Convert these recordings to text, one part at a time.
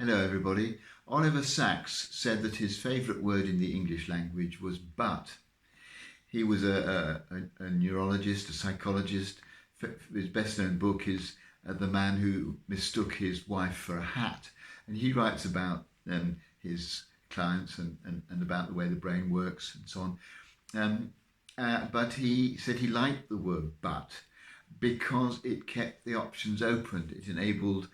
Hello everybody. Oliver Sacks said that his favourite word in the English language was but. He was a neurologist, a psychologist. His best known book is The Man Who Mistook His Wife for a Hat. And he writes about his clients and about the way the brain works and so on. But he said he liked the word but because it kept the options open. It enabled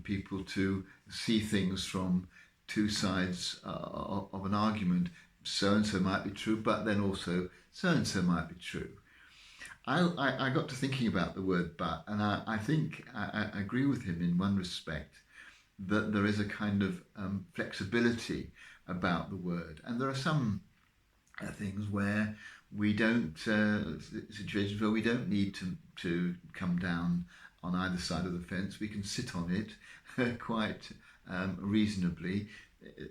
people to see things from two sides of an argument. So and so might be true, but then also so and so might be true. I got to thinking about the word but, and I think I agree with him in one respect, that there is a kind of flexibility about the word. And there are some things where we don't, situations where we don't need to come down on either side of the fence. We can sit on it quite reasonably.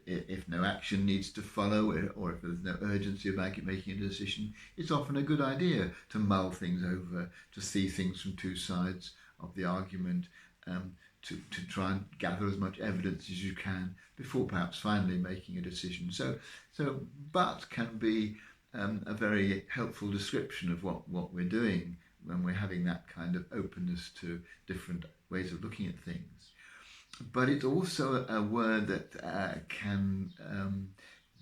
If no action needs to follow, or if there's no urgency about making a decision, it's often a good idea to mull things over, to see things from two sides of the argument, to try and gather as much evidence as you can before perhaps finally making a decision. So but can be a very helpful description of what we're doing when we're having that kind of openness to different ways of looking at things. But it's also a word that can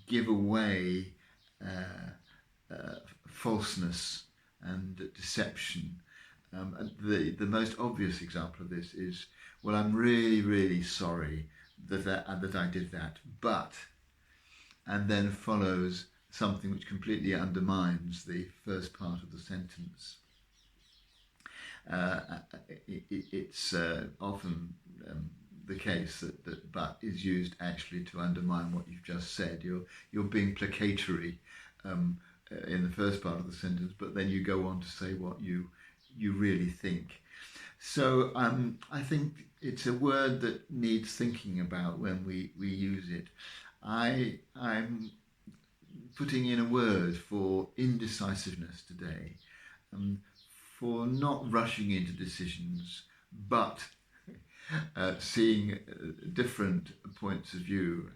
give away falseness and deception. The most obvious example of this is, well, I'm really, really sorry that I did that, but, and then follows something which completely undermines the first part of the sentence. It's often the case that but is used actually to undermine what you've just said. You're being placatory in the first part of the sentence, but then you go on to say what you really think. So I think it's a word that needs thinking about when we use it. I'm putting in a word for indecisiveness today, for not rushing into decisions, but seeing different points of view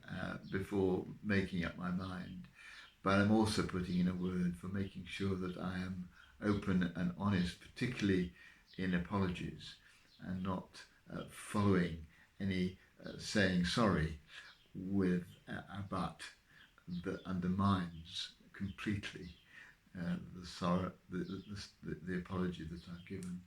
before making up my mind. But I'm also putting in a word for making sure that I am open and honest, particularly in apologies, and not following any saying sorry with a but that undermines completely the apology that I've given.